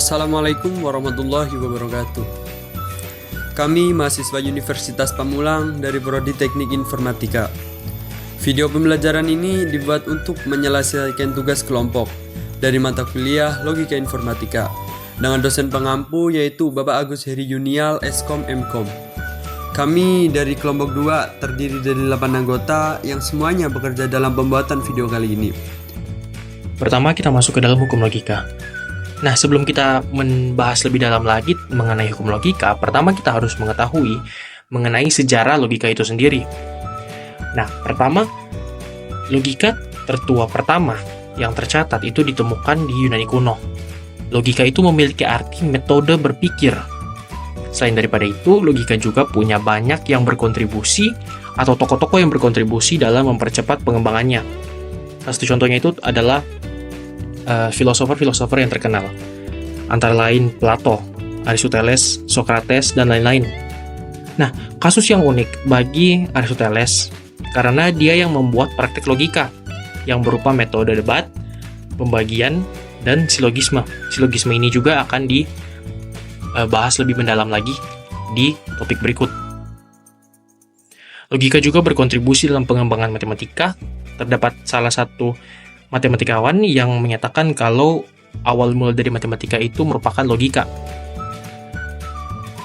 Assalamualaikum warahmatullahi wabarakatuh. Kami mahasiswa Universitas Pamulang dari Prodi Teknik Informatika. Video pembelajaran ini dibuat untuk menyelesaikan tugas kelompok dari mata kuliah Logika Informatika dengan dosen pengampu yaitu Bapak Agus Heri Yunial, Eskom Mkom. Kami dari kelompok 2 terdiri dari 8 anggota yang semuanya bekerja dalam pembuatan video kali ini. Pertama, kita masuk ke dalam hukum logika. Nah, sebelum kita membahas lebih dalam lagi mengenai hukum logika, pertama kita harus mengetahui mengenai sejarah logika itu sendiri. Nah, pertama, logika tertua pertama yang tercatat itu ditemukan di Yunani kuno. Logika itu memiliki arti metode berpikir. Selain daripada itu, logika juga punya banyak yang berkontribusi atau tokoh-tokoh yang berkontribusi dalam mempercepat pengembangannya. Salah satu contohnya itu adalah filosofer-filosofer yang terkenal, antara lain Plato, Aristoteles, Socrates, dan lain-lain. Nah, kasus yang unik bagi Aristoteles karena dia yang membuat praktek logika yang berupa metode debat, pembagian, dan silogisme. Silogisme ini juga akan dibahas lebih mendalam lagi di topik berikut. Logika juga berkontribusi dalam pengembangan matematika. Terdapat salah satu matematikawan yang menyatakan kalau awal mula dari matematika itu merupakan logika.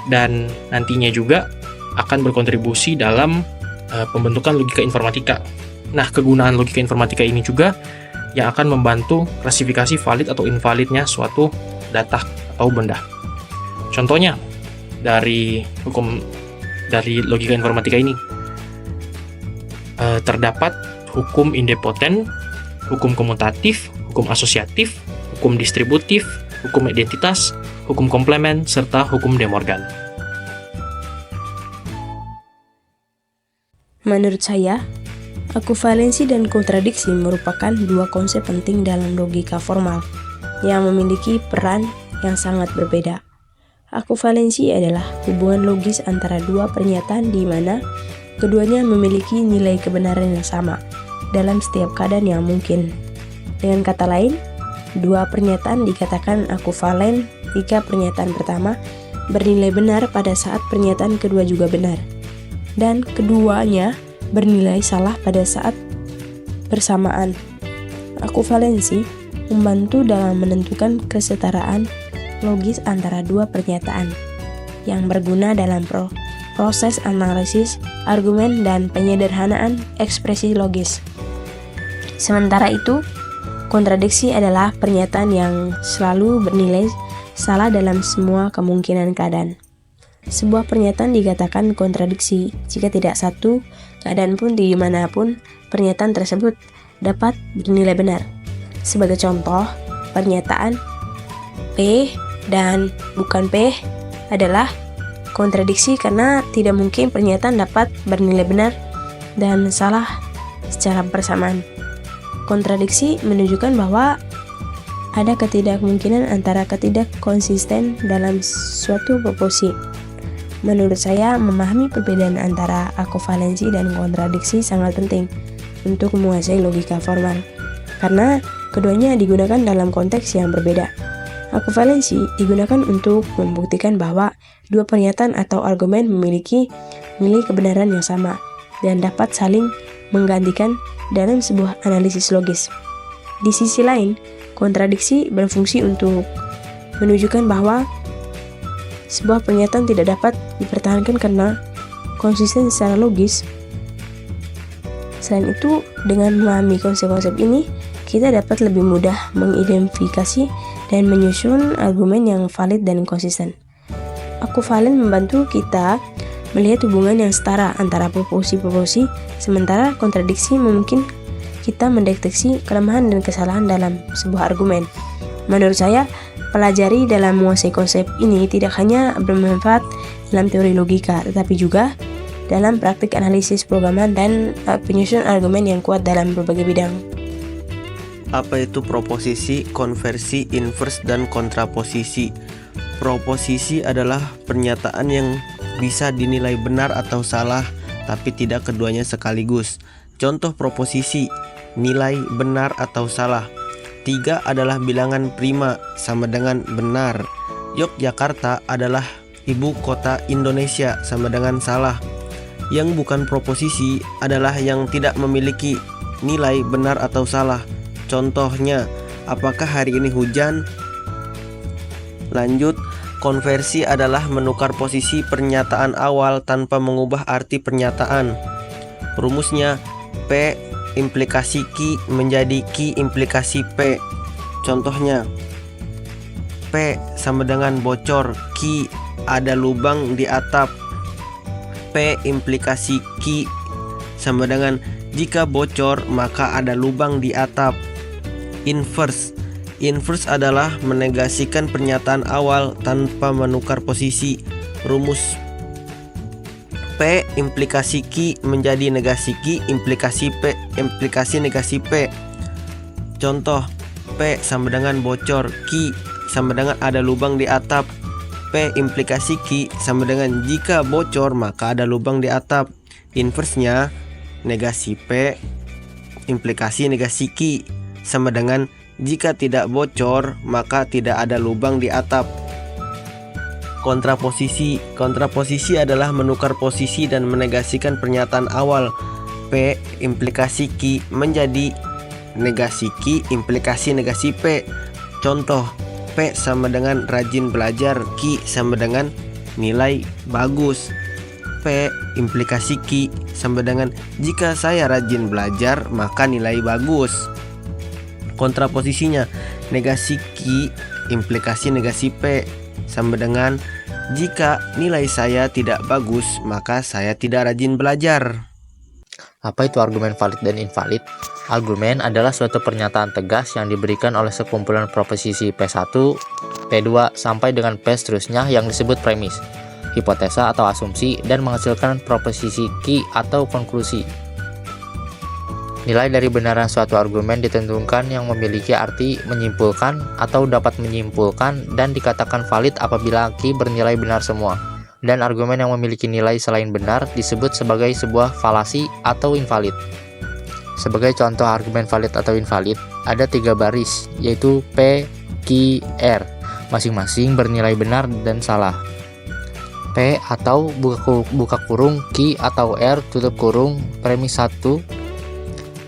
Dan nantinya juga akan berkontribusi dalam pembentukan logika informatika. Nah, kegunaan logika informatika ini juga yang akan membantu klasifikasi valid atau invalidnya suatu data atau benda. Contohnya dari logika informatika ini terdapat hukum idempoten, hukum komutatif, hukum asosiatif, hukum distributif, hukum identitas, hukum komplement, serta hukum De Morgan. Menurut saya, akuvalensi dan kontradiksi merupakan dua konsep penting dalam logika formal yang memiliki peran yang sangat berbeda. Akuvalensi adalah hubungan logis antara dua pernyataan di mana keduanya memiliki nilai kebenaran yang sama dalam setiap keadaan yang mungkin. Dengan kata lain, dua pernyataan dikatakan akuvalen jika pernyataan pertama bernilai benar pada saat pernyataan kedua juga benar, dan keduanya bernilai salah pada saat bersamaan. Akuvalensi membantu dalam menentukan kesetaraan logis antara dua pernyataan yang berguna dalam proses analisis, argumen, dan penyederhanaan ekspresi logis. Sementara itu, kontradiksi adalah pernyataan yang selalu bernilai salah dalam semua kemungkinan keadaan. Sebuah pernyataan dikatakan kontradiksi jika tidak satu keadaan pun di manapun pernyataan tersebut dapat bernilai benar. Sebagai contoh, pernyataan P dan bukan P adalah kontradiksi karena tidak mungkin pernyataan dapat bernilai benar dan salah secara bersamaan. Kontradiksi menunjukkan bahwa ada ketidakmungkinan antara ketidakkonsisten dalam suatu proporsi. Menurut saya, memahami perbedaan antara akuvalensi dan kontradiksi sangat penting untuk menguasai logika formal, karena keduanya digunakan dalam konteks yang berbeda. Akuvalensi digunakan untuk membuktikan bahwa dua pernyataan atau argumen memiliki nilai kebenaran yang sama dan dapat saling menggantikan dalam sebuah analisis logis. Di sisi lain, kontradiksi berfungsi untuk menunjukkan bahwa sebuah pernyataan tidak dapat dipertahankan karena konsisten secara logis. Selain itu, dengan memahami konsep-konsep ini, kita dapat lebih mudah mengidentifikasi dan menyusun argumen yang valid dan konsisten. Akuvalen membantu kita melihat hubungan yang setara antara proporsi-proporsi, sementara kontradiksi mungkin kita mendeteksi kelemahan dan kesalahan dalam sebuah argumen. Menurut saya, pelajari dalam menguasai konsep ini tidak hanya bermanfaat dalam teori logika, tetapi juga dalam praktik analisis programan dan penyusunan argumen yang kuat dalam berbagai bidang. Apa itu proposisi, konversi, inverse, dan kontraposisi? Proposisi adalah pernyataan yang bisa dinilai benar atau salah, tapi tidak keduanya sekaligus. Contoh proposisi, nilai benar atau salah. 3 adalah bilangan prima sama dengan benar. Yogyakarta adalah ibu kota Indonesia sama dengan salah. Yang bukan proposisi adalah yang tidak memiliki nilai benar atau salah. Contohnya, apakah hari ini hujan? Lanjut, konversi adalah menukar posisi pernyataan awal tanpa mengubah arti pernyataan. Rumusnya, P implikasi Q menjadi Q implikasi P. Contohnya, P sama dengan bocor, Q ada lubang di atap. P implikasi Q sama dengan jika bocor maka ada lubang di atap. Inverse adalah menegasikan pernyataan awal tanpa menukar posisi. Rumus P implikasi Q menjadi negasi Q implikasi P implikasi negasi P. Contoh, P sama dengan bocor, Q sama dengan ada lubang di atap. P implikasi Q sama dengan jika bocor maka ada lubang di atap. Inversenya, negasi P implikasi negasi Q sama dengan jika tidak bocor maka tidak ada lubang di atap. Kontraposisi adalah menukar posisi dan menegasikan pernyataan awal. P implikasi Q menjadi negasi Q implikasi negasi P. Contoh, P sama dengan rajin belajar, Q sama dengan nilai bagus. P implikasi Q sama dengan jika saya rajin belajar maka nilai bagus. Kontraposisinya, negasi Q implikasi negasi P sama dengan jika nilai saya tidak bagus maka saya tidak rajin belajar. Apa itu argumen valid dan invalid? Argumen adalah suatu pernyataan tegas yang diberikan oleh sekumpulan proposisi P1, P2 sampai dengan P seterusnya yang disebut premis, hipotesa atau asumsi, dan menghasilkan proposisi Q atau konklusi. Nilai dari benaran suatu argumen ditentukan yang memiliki arti menyimpulkan atau dapat menyimpulkan dan dikatakan valid apabila Q bernilai benar semua. Dan argumen yang memiliki nilai selain benar disebut sebagai sebuah falasi atau invalid. Sebagai contoh argumen valid atau invalid, ada 3 baris, yaitu P, Q, R, masing-masing bernilai benar dan salah. P atau buka kurung, Q atau R tutup kurung, premis 1,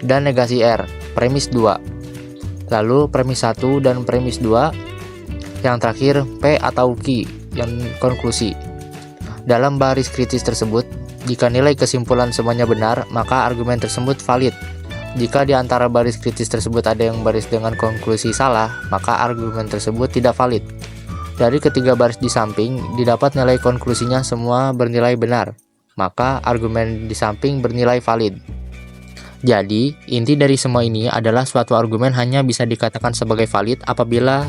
dan negasi R, premis 2. Lalu premis 1 dan premis 2. Yang terakhir P atau Q, yang konklusi. Dalam baris kritis tersebut, jika nilai kesimpulan semuanya benar, maka argumen tersebut valid. Jika di antara baris kritis tersebut ada yang baris dengan konklusi salah, maka argumen tersebut tidak valid. Dari ketiga baris di samping, didapat nilai konklusinya semua bernilai benar, maka argumen di samping bernilai valid. Jadi, inti dari semua ini adalah suatu argumen hanya bisa dikatakan sebagai valid apabila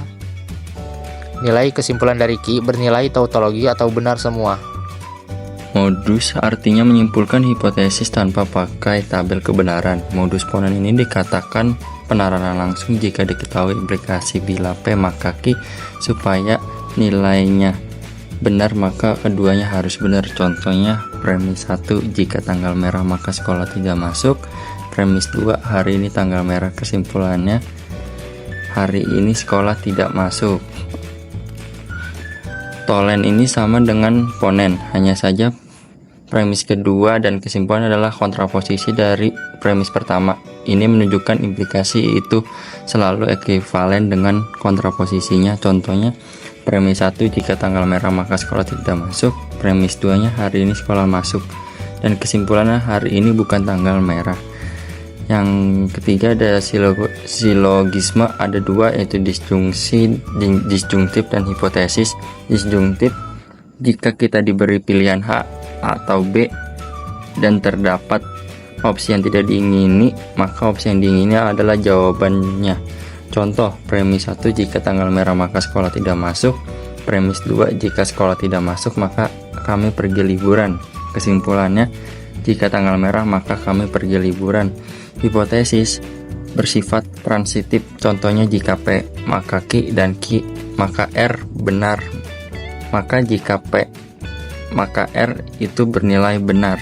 nilai kesimpulan dari Q bernilai tautologi atau benar semua. Modus artinya menyimpulkan hipotesis tanpa pakai tabel kebenaran. Modus ponen ini dikatakan penararan langsung jika diketahui implikasi bila P maka Q. Supaya nilainya benar maka keduanya harus benar. Contohnya, premis 1 jika tanggal merah maka sekolah tidak masuk. Premis 2 hari ini tanggal merah, kesimpulannya hari ini sekolah tidak masuk. Tolen ini sama dengan ponen, hanya saja premis kedua dan kesimpulan adalah kontraposisi dari premis pertama. Ini menunjukkan implikasi itu selalu ekuivalen dengan kontraposisinya. Contohnya, premis 1 jika tanggal merah maka sekolah tidak masuk. Premis 2 nya hari ini sekolah masuk, dan kesimpulannya hari ini bukan tanggal merah. Yang ketiga ada silogisme, ada 2, yaitu disjungtif dan hipotesis. Disjungtif, jika kita diberi pilihan H atau B dan terdapat opsi yang tidak diingini, maka opsi yang diingini adalah jawabannya. Contoh, premis 1 jika tanggal merah maka sekolah tidak masuk. Premis 2 jika sekolah tidak masuk maka kami pergi liburan. Kesimpulannya, jika tanggal merah maka kami pergi liburan. Hipotesis bersifat transitif, contohnya jika P maka Q dan Q maka R benar, maka jika P maka R itu bernilai benar.